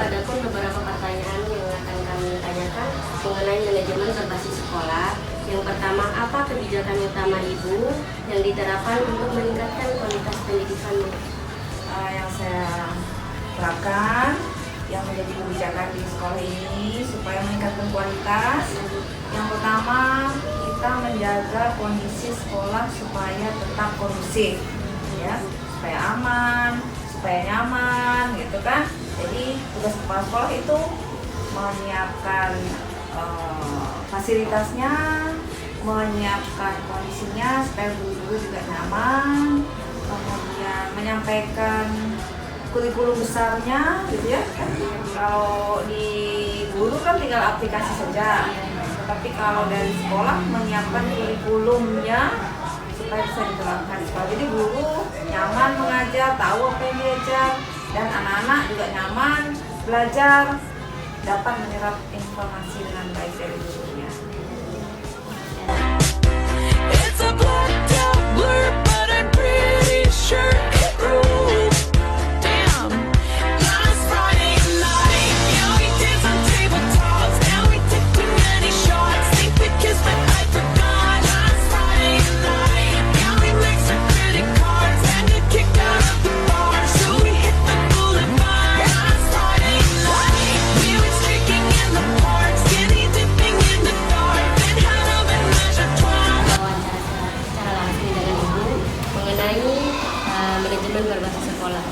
ada pun beberapa pertanyaan yang akan kami tanyakan mengenai manajemen berbasis sekolah. Yang pertama, apa kebijakan utama Ibu yang diterapkan untuk meningkatkan kualitas pendidikan? Yang saya terapkan, yang menjadi kebijakan di sekolah ini supaya meningkatkan kualitas. Yang pertama, kita menjaga kondisi sekolah supaya tetap kondusif, ya, supaya aman, supaya nyaman, gitu kan. Jadi tugas kepala sekolah itu menyiapkan fasilitasnya, menyiapkan kondisinya supaya guru-guru juga nyaman, kemudian menyampaikan kurikulum besarnya, gitu ya. Kalau di guru kan tinggal aplikasi saja, tapi kalau dari sekolah menyiapkan kurikulumnya supaya bisa diterapkan di sekolah. Jadi guru nyaman mengajar, tahu apa yang diajar, dan anak-anak juga nyaman belajar, dapat menyerap informasi dengan baik dari gurunya. It's a blacked out blur, but I'm pretty sure it rules. Damn, last Friday night, yeah, we did some tabletops, and we took too many shots. Think because but I forgot. Last Friday night, yeah, we mixed our credit cards and get kicked out of the bar, so we hit the boulevard. Last Friday night, we were streaking in the park, skinny dipping in the dark, then had a menage a trois. Wawancara secara langsung dengan Ibu mengenai manajemen berbasis sekolah.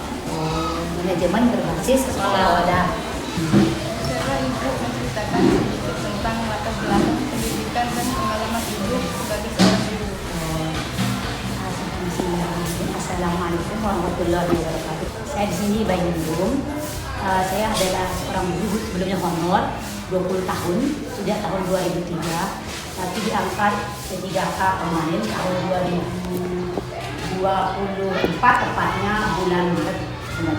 Manajemen berbasis sekolah wadah. Cara Ibu menceritakan sedikit tentang latar belakang pendidikan dan pengalaman Ibu sebagai seorang guru. Assalamualaikum warahmatullahi wabarakatuh. Saya di sini Bayu Nurul. Saya adalah seorang guru sebelumnya honor 20 tahun, sudah tahun 2003, tapi diangkat ke-3K kemarin tahun 2024, tepatnya bulan Maret, bulan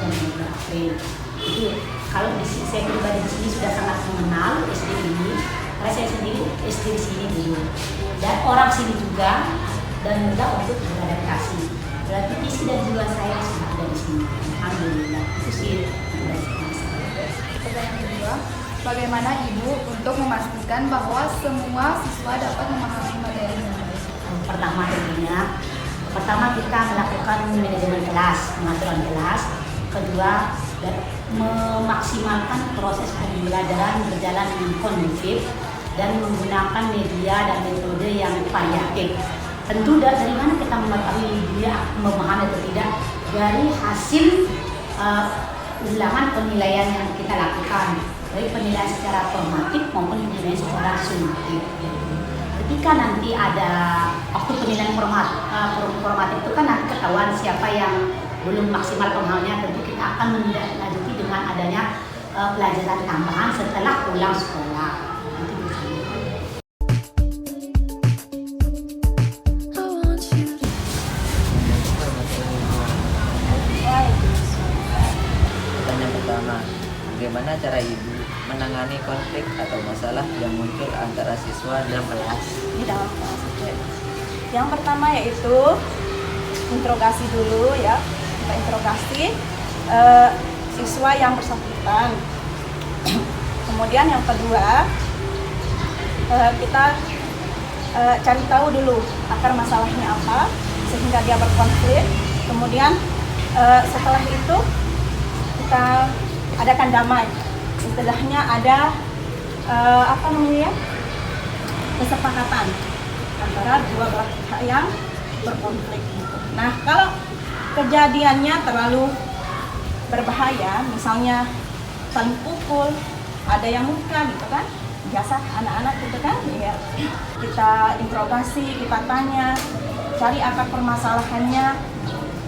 April. Itu kalau di sini, saya pribadi di sini sudah sangat mengenal SD ini, karena saya sendiri SD di sini dulu, dan orang sini juga, dan mudah untuk beradaptasi. Berarti visi dan jiwa saya sudah ada di sini. Alhamdulillah. Itu sih tugas saya. Pertanyaan kedua, bagaimana Ibu untuk memastikan bahwa semua siswa dapat memahami materi dengan baik? Pertama kita melakukan manajemen kelas, pengaturan kelas. Kedua, memaksimalkan proses pembelajaran berjalan dengan kondusif dan menggunakan media dan metode yang variatif. Tentu dari mana kita mengetahui dia memahami atau tidak? Dari hasil ulangan penilaian yang kita lakukan, dari penilaian secara formatif maupun penilaian secara sumatif. Ketika nanti ada waktu penilaian formatif itu kan nanti ketahuan siapa yang belum maksimal pemahamannya, tentu kita akan menindaklanjuti dengan adanya pelajaran tambahan setelah pulang sekolah. Pertanyaan pertama, bagaimana cara Ibu menangani konflik atau masalah yang muncul antara siswa dalam kelas? Di dalam kelas. Yang pertama yaitu interogasi dulu ya, kita interogasi siswa yang bersangkutan. Kemudian yang kedua kita cari tahu dulu akar masalahnya apa sehingga dia berkonflik. Kemudian setelah itu kita adakan damai. Istilahnya ada kesepakatan antara dua belah pihak yang berkonflik. Nah, kalau kejadiannya terlalu berbahaya, misalnya saling pukul, ada yang luka gitu kan, biasa anak-anak gitu kan, ya kita interogasi, kita tanya, cari akar permasalahannya,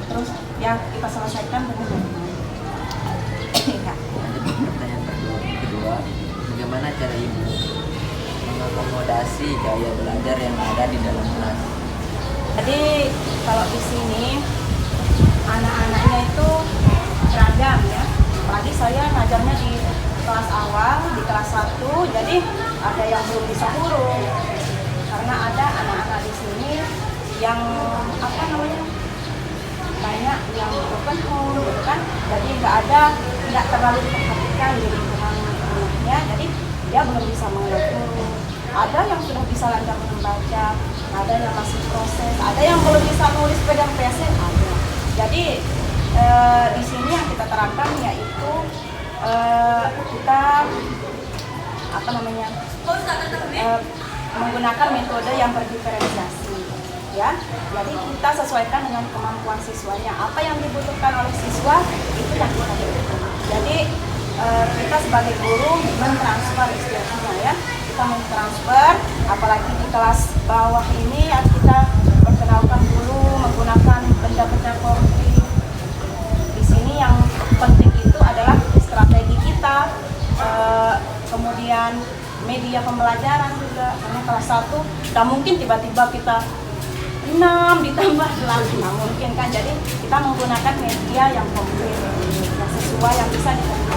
terus ya kita selesaikan dengan baik. Pertanyaan kedua, bagaimana cara Ibu mengakomodasi gaya belajar yang ada di dalam kelas? Jadi kalau di sini anak-anaknya itu beragam ya. Apalagi saya ngajarnya di kelas awal, di kelas 1, jadi ada yang belum bisa huruf. Karena ada anak-anak di sini yang banyak yang broken home gitu kan. Jadi nggak terlalu diperhatikan. kan di lingkungan anaknya, jadi dia belum bisa mengerti. Ada yang sudah bisa lancar membaca, ada yang masih proses, ada yang belum bisa nulis pegang PC, ada. Jadi di sini yang kita terapkan yaitu kita menggunakan metode yang berdiferensiasi, ya. Jadi kita sesuaikan dengan kemampuan siswanya. Apa yang dibutuhkan oleh siswa itu yang kita butuhkan. Jadi kita sebagai guru mentransfer istilahnya, ya. Kita mentransfer, apalagi di kelas bawah ini ya, kita perkenalkan dulu menggunakan benda-benda konkret. Di sini yang penting itu adalah strategi kita, kemudian media pembelajaran juga, karena kelas 1 tidak mungkin tiba-tiba kita 6 ditambah 8, nggak mungkin kan. Jadi kita menggunakan media yang konkret, yang sesuai, yang bisa diterima